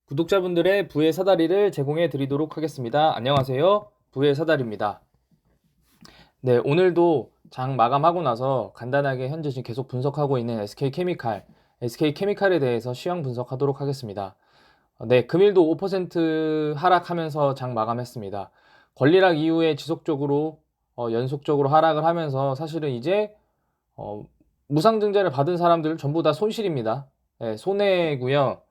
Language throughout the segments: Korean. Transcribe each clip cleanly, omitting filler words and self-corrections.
구독자분들의 부의 사다리를 제공해 드리도록 하겠습니다. 안녕하세요. 부의 사다리입니다. 네, 오늘도 장 마감하고 나서 간단하게 현재 지금 계속 분석하고 있는 SK케미칼에 대해서 시황 분석하도록 하겠습니다. 네, 금일도 5% 하락하면서 장 마감했습니다. 권리락 이후에 지속적으로 연속적으로 하락을 하면서 사실은 이제 어, 무상증자를 받은 사람들 전부 다 손실입니다. 네, 손해고요.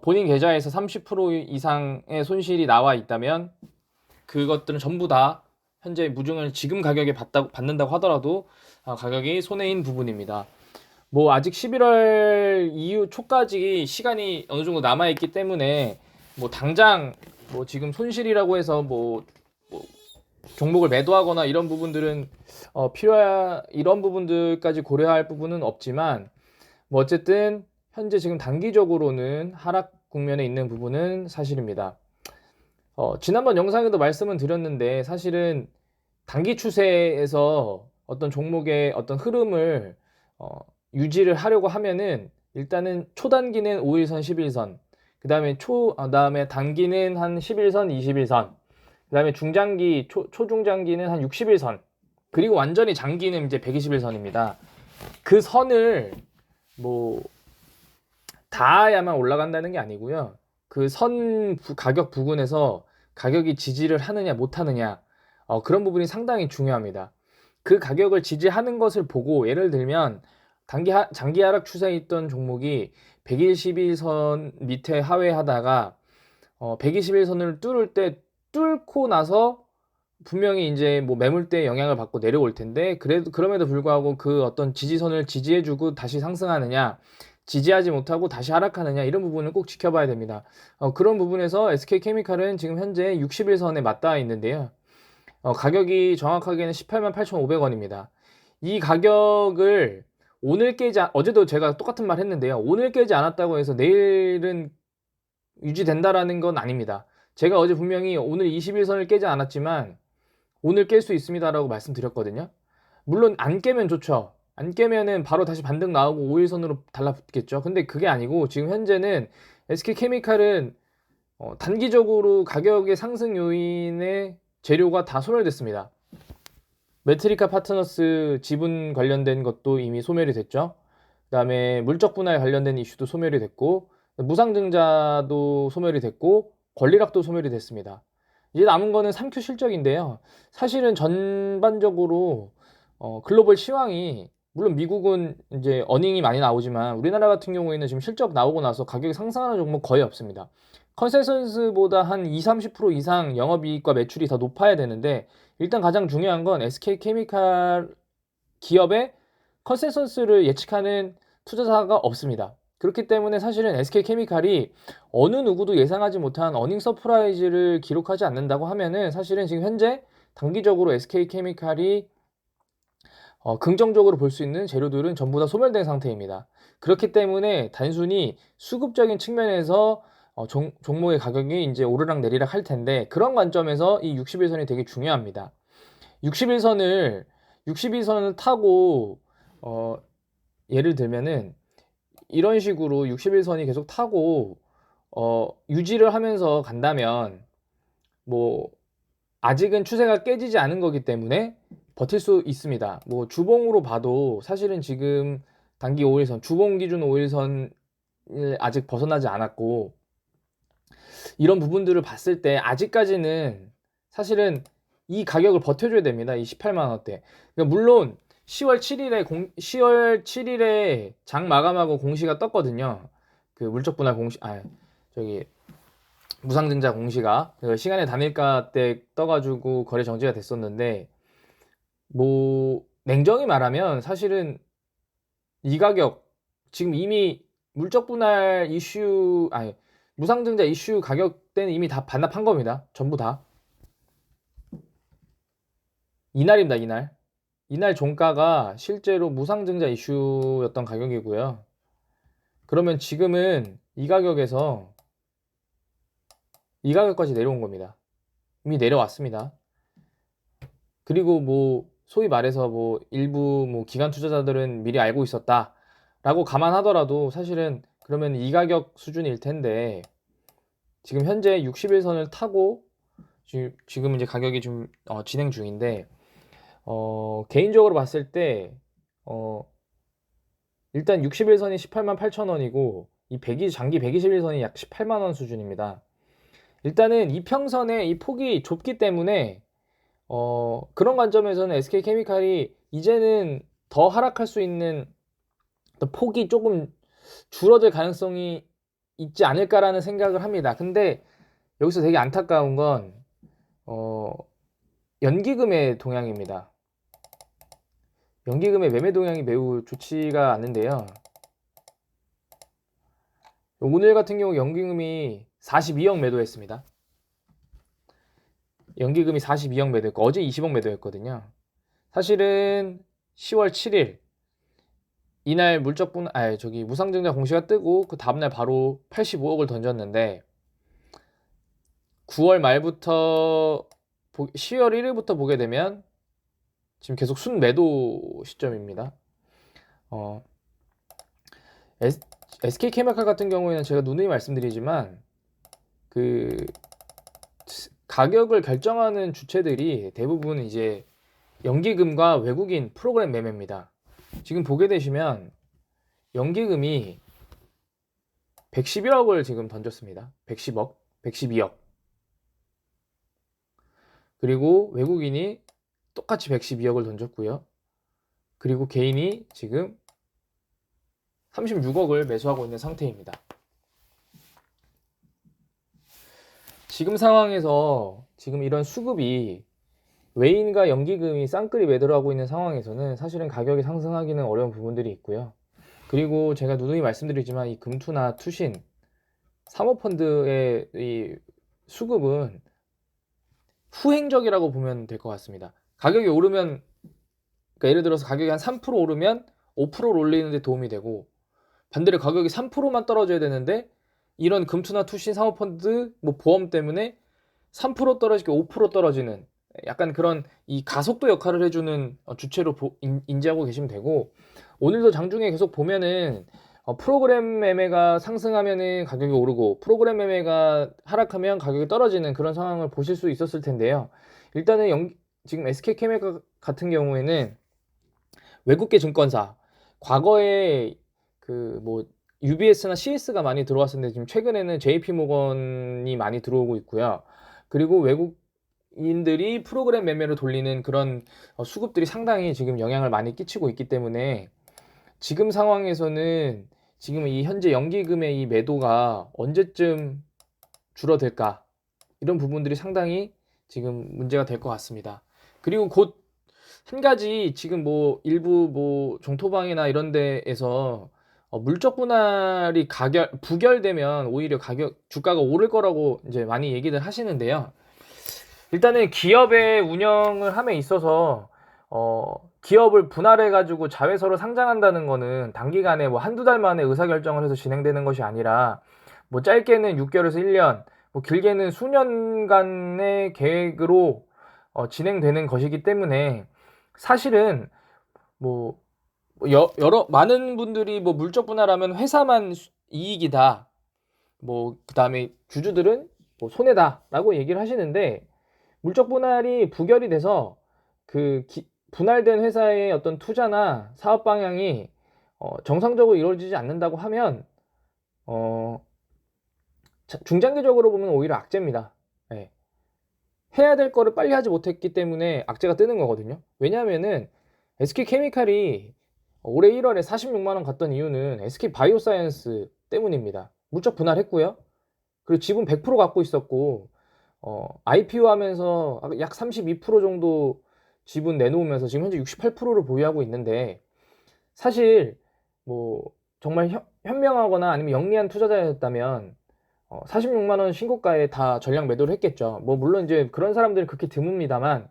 본인 계좌에서 30% 이상의 손실이 나와 있다면 그것들은 전부 다 현재 무중을 지금 가격에 받는다고 하더라도 가격이 손해인 부분입니다. 뭐 아직 11월 이후 초까지 시간이 어느 정도 남아 있기 때문에 뭐 당장 뭐 지금 손실이라고 해서 뭐 종목을 매도하거나 이런 부분들은 이런 부분들까지 고려할 부분은 없지만 뭐 어쨌든 현재 지금 단기적으로는 하락 국면에 있는 부분은 사실입니다. 지난번 영상에도 말씀을 드렸는데 사실은 단기 추세에서 어떤 종목의 어떤 흐름을 유지를 하려고 하면은 일단은 초단기는 5일선, 11선, 그다음에 단기는 한 11선, 21선, 그다음에 초중장기는 한 60일선, 그리고 완전히 장기는 이제 120일선입니다. 그 선을 뭐 닿아야만 올라간다는 게 아니고요. 그 가격 부근에서 가격이 지지를 하느냐 못하느냐, 그런 부분이 상당히 중요합니다. 그 가격을 지지하는 것을 보고 예를 들면 장기 하락 추세에 있던 종목이 121선 밑에 하회하다가 121선을 뚫고 나서 분명히 이제 뭐 매물대 영향을 받고 내려올 텐데, 그럼에도 불구하고 그 어떤 지지선을 지지해주고 다시 상승하느냐, 지지하지 못하고 다시 하락하느냐, 이런 부분을 꼭 지켜봐야 됩니다. 그런 부분에서 SK케미칼은 지금 현재 60일선에 맞닿아 있는데요. 가격이 정확하게는 18만 8,500원입니다. 이 가격을 어제도 제가 똑같은 말 했는데요. 오늘 깨지 않았다고 해서 내일은 유지된다라는 건 아닙니다. 제가 어제 분명히 오늘 21선을 깨지 않았지만 오늘 깰 수 있습니다라고 말씀드렸거든요. 물론 안 깨면 좋죠. 안 깨면은 바로 다시 반등 나오고 5일선으로 달라붙겠죠. 근데 그게 아니고 지금 현재는 SK케미칼은 단기적으로 가격의 상승 요인의 재료가 다 소멸됐습니다. 메트리카 파트너스 지분 관련된 것도 이미 소멸이 됐죠. 그다음에 물적 분할 관련된 이슈도 소멸이 됐고, 무상증자도 소멸이 됐고, 권리락도 소멸이 됐습니다. 이제 남은 거는 3Q 실적인데요. 사실은 전반적으로 글로벌 시황이, 물론 미국은 이제 어닝이 많이 나오지만 우리나라 같은 경우에는 지금 실적 나오고 나서 가격이 상승하는 종목 거의 없습니다. 컨센서스보다 한 2, 30% 이상 영업이익과 매출이 더 높아야 되는데, 일단 가장 중요한 건 SK케미칼 기업의 컨센서스를 예측하는 투자자가 없습니다. 그렇기 때문에 사실은 SK케미칼이 어느 누구도 예상하지 못한 어닝 서프라이즈를 기록하지 않는다고 하면은 사실은 지금 현재 단기적으로 SK케미칼이 긍정적으로 볼 수 있는 재료들은 전부 다 소멸된 상태입니다. 그렇기 때문에 단순히 수급적인 측면에서 종목의 가격이 이제 오르락 내리락 할 텐데, 그런 관점에서 이 61선이 되게 중요합니다. 61선을 61선을 타고 예를 들면은 이런 식으로 61선이 계속 타고 유지를 하면서 간다면, 뭐 아직은 추세가 깨지지 않은 거기 때문에 버틸 수 있습니다. 뭐 주봉으로 봐도 사실은 지금 단기 5일선, 주봉 기준 5일선을 아직 벗어나지 않았고, 이런 부분들을 봤을 때 아직까지는 사실은 이 가격을 버텨줘야 됩니다. 이 18만 원대. 그러니까 물론 10월 7일에 장 마감하고 공시가 떴거든요. 그 물적 분할 공시, 저기 무상증자 공시가 그 시간의 단일가 때 떠가지고 거래 정지가 됐었는데, 뭐 냉정히 말하면 사실은 이 가격 지금 이미 물적 분할 이슈, 무상증자 이슈 가격대는 이미 다 반납한 겁니다. 전부 다. 이날입니다, 이날. 이날 종가가 실제로 무상증자 이슈였던 가격이고요. 그러면 지금은 이 가격까지 내려온 겁니다. 이미 내려왔습니다. 그리고 뭐 소위 말해서 뭐 일부 뭐 기관 투자자들은 미리 알고 있었다라고 감안하더라도 사실은 그러면 이 가격 수준일 텐데, 지금 현재 60일선을 타고 지금 이제 가격이 좀 진행 중인데 개인적으로 봤을 때 일단 60일선이 188,000원이고 이 장기 120일선이 약 18만원 수준입니다. 일단은 이평선의 이 폭이 좁기 때문에 그런 관점에서는 SK케미칼이 이제는 더 하락할 수 있는 폭이 조금 줄어들 가능성이 있지 않을까라는 생각을 합니다. 근데 여기서 되게 안타까운 건 연기금의 동향입니다. 연기금의 매매 동향이 매우 좋지가 않은데요. 오늘 같은 경우 연기금이 42억 매도했습니다. 연기금이 42억 매도했고 어제 20억 매도했거든요. 사실은 10월 7일 이날 무상증자 공시가 뜨고 그 다음날 바로 85억을 던졌는데 9월 말부터 10월 1일부터 보게 되면 지금 계속 순매도 시점입니다. SK케미칼 같은 경우에는 제가 누누이 말씀드리지만 그 가격을 결정하는 주체들이 대부분 이제 연기금과 외국인 프로그램 매매입니다. 지금 보게 되시면 연기금이 111억을 지금 던졌습니다. 110억, 112억. 그리고 외국인이 똑같이 112억을 던졌고요. 그리고 개인이 지금 36억을 매수하고 있는 상태입니다. 지금 상황에서 지금 이런 수급이 외인과 연기금이 쌍끌이 매도를 하고 있는 상황에서는 사실은 가격이 상승하기는 어려운 부분들이 있고요. 그리고 제가 누누이 말씀드리지만 이 금투나 투신, 사모펀드의 이 수급은 후행적이라고 보면 될 것 같습니다. 가격이 오르면, 그러니까 예를 들어서 가격이 한 3% 오르면 5%를 올리는 데 도움이 되고, 반대로 가격이 3%만 떨어져야 되는데 이런 금투나 투신, 사모펀드, 뭐 보험 때문에 3% 떨어지게 5% 떨어지는 약간 그런 이 가속도 역할을 해주는 주체로 인지하고 계시면 되고, 오늘도 장중에 계속 보면은 프로그램 매매가 상승하면은 가격이 오르고 프로그램 매매가 하락하면 가격이 떨어지는 그런 상황을 보실 수 있었을 텐데요. 일단은 지금 SK케미칼 같은 경우에는 외국계 증권사, 과거에 그 뭐 UBS나 CS가 많이 들어왔었는데 지금 최근에는 JP모건이 많이 들어오고 있고요. 그리고 외국인들이 프로그램 매매로 돌리는 그런 수급들이 상당히 지금 영향을 많이 끼치고 있기 때문에 지금 상황에서는 지금 이 현재 연기금의 이 매도가 언제쯤 줄어들까, 이런 부분들이 상당히 지금 문제가 될 것 같습니다. 그리고 곧 한 가지 지금 뭐 일부 뭐 종토방이나 이런 데에서 물적 분할이 부결되면 오히려 주가가 오를 거라고 이제 많이 얘기들 하시는데요. 일단은 기업의 운영을 함에 있어서 기업을 분할해 가지고 자회사로 상장한다는 거는 단기간에 뭐 한두 달 만에 의사결정을 해서 진행되는 것이 아니라 뭐 짧게는 6개월에서 1년, 뭐 길게는 수년간의 계획으로 진행되는 것이기 때문에 사실은 뭐 여러 많은 분들이 뭐 물적 분할하면 회사만 이익이다, 뭐 그다음에 주주들은 뭐 손해다라고 얘기를 하시는데, 물적 분할이 부결이 돼서 분할된 회사의 어떤 투자나 사업 방향이 정상적으로 이루어지지 않는다고 하면 중장기적으로 보면 오히려 악재입니다. 네. 해야 될 거를 빨리 하지 못했기 때문에 악재가 뜨는 거거든요. 왜냐하면은 SK케미칼이 올해 1월에 46만원 갔던 이유는 SK바이오사이언스 때문입니다. 물적 분할했고요. 그리고 지분 100% 갖고 있었고 IPO 하면서 약 32% 정도 지분 내놓으면서 지금 현재 68%를 보유하고 있는데, 사실 뭐 정말 현명하거나 아니면 영리한 투자자였다면 46만원 신고가에 다 전량 매도를 했겠죠. 뭐 물론 이제 그런 사람들은 그렇게 드뭅니다만,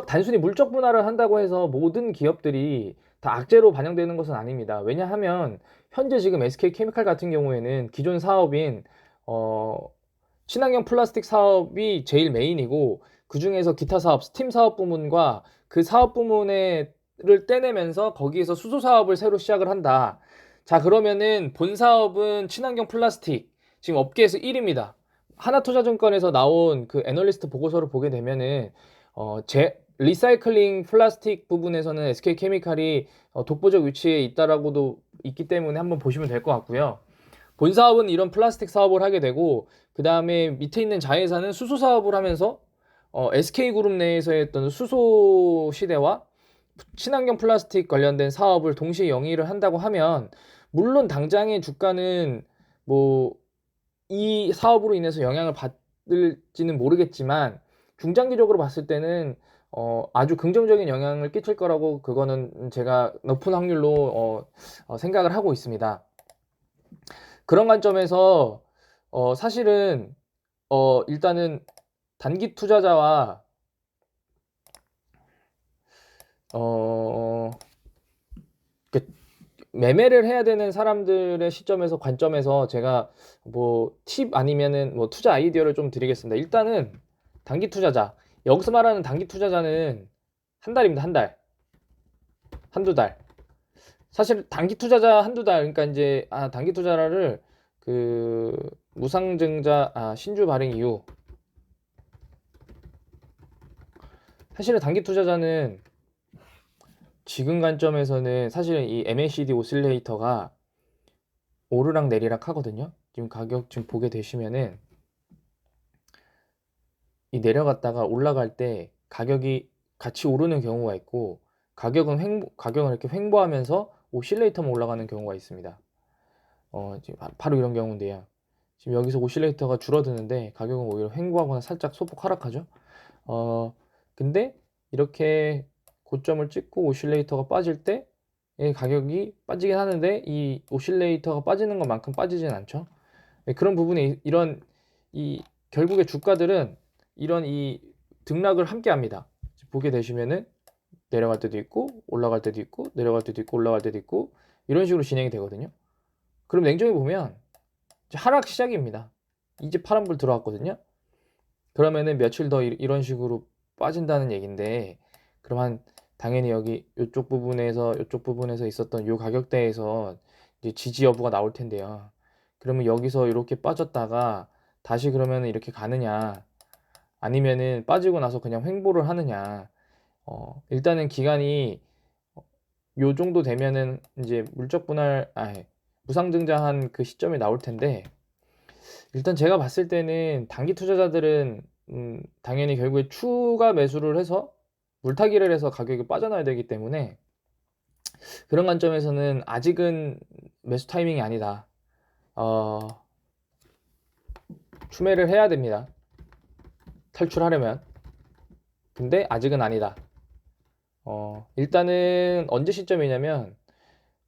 단순히 물적 분할을 한다고 해서 모든 기업들이 다 악재로 반영되는 것은 아닙니다. 왜냐하면 현재 지금 SK케미칼 같은 경우에는 기존 사업인 친환경 플라스틱 사업이 제일 메인이고, 그 중에서 기타 사업, 스팀 사업 부문과 그 사업 부문을 떼내면서 거기에서 수소 사업을 새로 시작을 한다. 자, 그러면은 본 사업은 친환경 플라스틱, 지금 업계에서 1위입니다. 하나투자증권에서 나온 그 애널리스트 보고서를 보게 되면은 리사이클링 플라스틱 부분에서는 SK케미칼이 독보적 위치에 있다라고도 있기 때문에 한번 보시면 될 것 같고요. 본 사업은 이런 플라스틱 사업을 하게 되고, 그 다음에 밑에 있는 자회사는 수소 사업을 하면서 SK그룹 내에서 했던 수소 시대와 친환경 플라스틱 관련된 사업을 동시에 영위를 한다고 하면, 물론 당장의 주가는 뭐 이 사업으로 인해서 영향을 받을지는 모르겠지만, 중장기적으로 봤을 때는 아주 긍정적인 영향을 끼칠 거라고, 그거는 제가 높은 확률로 생각을 하고 있습니다. 그런 관점에서 사실은 일단은 단기 투자자와 어, 매매를 해야 되는 사람들의 시점에서, 관점에서 제가 뭐 팁 아니면은 뭐 투자 아이디어를 좀 드리겠습니다. 일단은 단기 투자자, 여기서 말하는 단기 투자자는 한 달입니다. 한 달, 한두 달. 사실 단기 투자자 한두 달, 그러니까 이제 단기 투자를 그 무상증자 신주 발행 이후, 사실은 단기 투자자는 지금 관점에서는 사실은 이 MACD 오실레이터가 오르락 내리락 하거든요. 지금 가격 지금 보게 되시면은 이 내려갔다가 올라갈 때 가격이 같이 오르는 경우가 있고, 가격은 이렇게 횡보하면서 오실레이터만 올라가는 경우가 있습니다. 지금 바로 이런 경우인데요. 지금 여기서 오실레이터가 줄어드는데 가격은 오히려 횡보하거나 살짝 소폭 하락하죠. 근데 이렇게 고점을 찍고 오실레이터가 빠질 때 가격이 빠지긴 하는데, 이 오실레이터가 빠지는 것만큼 빠지진 않죠. 그런 부분에 이 결국에 주가들은 이런 이 등락을 함께 합니다. 보게 되시면은 내려갈 때도 있고 올라갈 때도 있고 내려갈 때도 있고 올라갈 때도 있고, 이런 식으로 진행이 되거든요. 그럼 냉정히 보면 이제 하락 시작입니다. 이제 파란불 들어왔거든요. 그러면은 며칠 더 이런 식으로 빠진다는 얘긴데, 그럼 당연히 여기 이쪽 부분에서 있었던 요 가격대에서 이제 지지 여부가 나올 텐데요. 그러면 여기서 이렇게 빠졌다가 다시 그러면은 이렇게 가느냐, 아니면은 빠지고 나서 그냥 횡보를 하느냐. 일단은 기간이 요 정도 되면은 이제 무상증자한 그 시점이 나올 텐데, 일단 제가 봤을 때는 단기 투자자들은 당연히 결국에 추가 매수를 해서 물타기를 해서 가격이 빠져나야 되기 때문에, 그런 관점에서는 아직은 매수 타이밍이 아니다. 추매를 해야 됩니다. 탈출하려면. 근데 아직은 아니다. 일단은 언제 시점이냐면,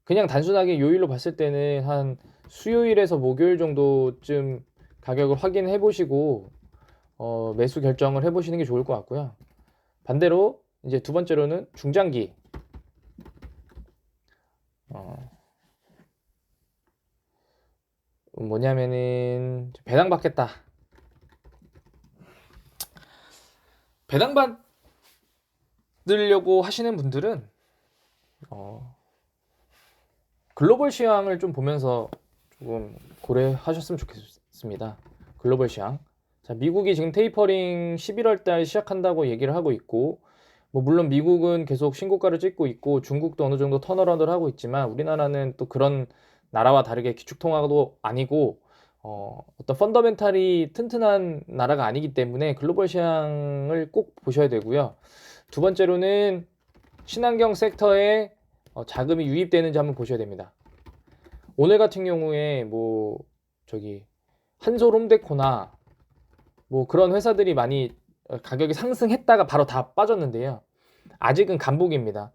그냥 단순하게 요일로 봤을 때는 한 수요일에서 목요일 정도쯤 가격을 확인해 보시고 매수 결정을 해 보시는 게 좋을 것 같고요. 반대로 이제 두 번째로는 중장기, 뭐냐면은 배당 받겠다. 배당 받으려고 하시는 분들은 글로벌 시황을 좀 보면서 조금 고려하셨으면 좋겠습니다. 글로벌 시황. 자, 미국이 지금 테이퍼링 11월 달 시작한다고 얘기를 하고 있고, 뭐 물론 미국은 계속 신고가를 찍고 있고 중국도 어느 정도 턴어라운드를 하고 있지만, 우리나라는 또 그런 나라와 다르게 기축통화도 아니고 어떤 펀더멘탈이 튼튼한 나라가 아니기 때문에 글로벌 시황을 꼭 보셔야 되고요. 두 번째로는 친환경 섹터에 자금이 유입되는지 한번 보셔야 됩니다. 오늘 같은 경우에 뭐 한솔홈데코나 뭐 그런 회사들이 많이 가격이 상승했다가 바로 다 빠졌는데요. 아직은 간복입니다.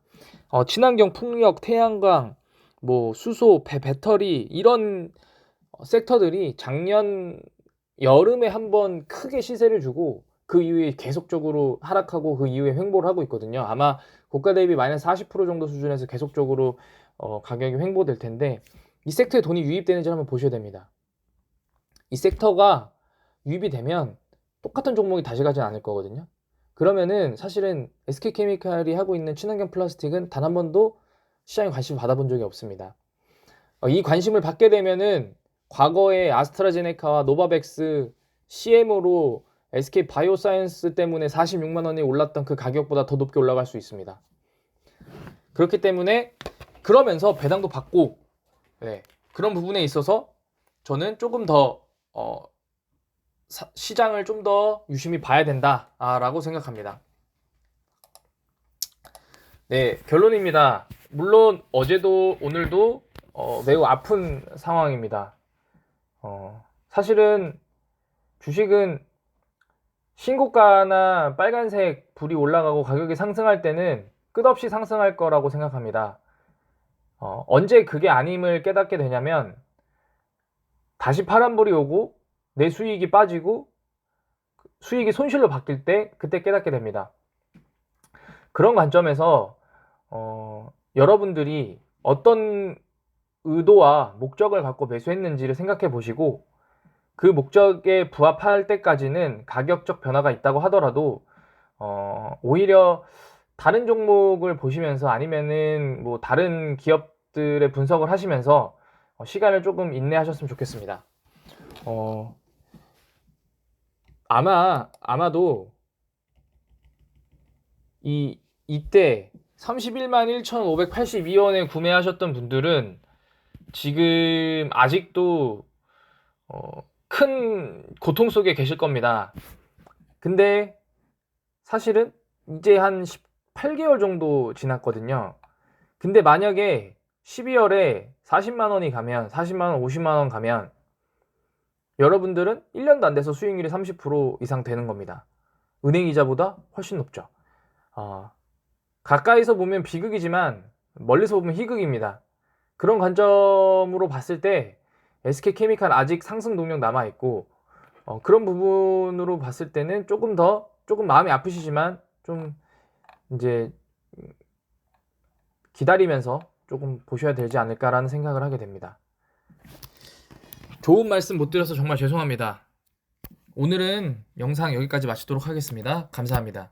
친환경 풍력, 태양광, 뭐 수소, 배터리, 이런 섹터들이 작년 여름에 한번 크게 시세를 주고 그 이후에 계속적으로 하락하고 그 이후에 횡보를 하고 있거든요. 아마 고가 대비 마이너스 40% 정도 수준에서 계속적으로 가격이 횡보될 텐데, 이 섹터에 돈이 유입되는지 한번 보셔야 됩니다. 이 섹터가 유입이 되면 똑같은 종목이 다시 가진 않을 거거든요. 그러면은 사실은 SK케미칼이 하고 있는 친환경 플라스틱은 단 한 번도 시장에 관심을 받아본 적이 없습니다. 이 관심을 받게 되면은 과거에 아스트라제네카와 노바백스 CM으로 SK 바이오사이언스 때문에 46만 원이 올랐던 그 가격보다 더 높게 올라갈 수 있습니다. 그렇기 때문에 그러면서 배당도 받고 네, 그런 부분에 있어서 저는 조금 더 시장을 좀 더 유심히 봐야 된다라고 생각합니다. 네, 결론입니다. 물론 어제도 오늘도 매우 아픈 상황입니다. 사실은 주식은 신고가나 빨간색 불이 올라가고 가격이 상승할 때는 끝없이 상승할 거라고 생각합니다. 언제 그게 아님을 깨닫게 되냐면 다시 파란불이 오고 내 수익이 빠지고 수익이 손실로 바뀔 때 그때 깨닫게 됩니다. 그런 관점에서 여러분들이 어떤 의도와 목적을 갖고 매수했는지를 생각해 보시고 그 목적에 부합할 때까지는 가격적 변화가 있다고 하더라도 오히려 다른 종목을 보시면서 아니면은 뭐 다른 기업들의 분석을 하시면서 시간을 조금 인내하셨으면 좋겠습니다. 아마도 이때 31만 1,582원에 구매하셨던 분들은 지금 아직도 큰 고통 속에 계실 겁니다. 근데 사실은 이제 한 18개월 정도 지났거든요. 근데 만약에 12월에 40만 원이 가면 40만 원, 50만 원 가면 여러분들은 1년도 안 돼서 수익률이 30% 이상 되는 겁니다. 은행 이자보다 훨씬 높죠. 가까이서 보면 비극이지만 멀리서 보면 희극입니다. 그런 관점으로 봤을 때 SK케미칼 아직 상승 동력 남아있고 그런 부분으로 봤을 때는 조금 마음이 아프시지만 좀 이제 기다리면서 조금 보셔야 되지 않을까라는 생각을 하게 됩니다. 좋은 말씀 못 드려서 정말 죄송합니다. 오늘은 영상 여기까지 마치도록 하겠습니다. 감사합니다.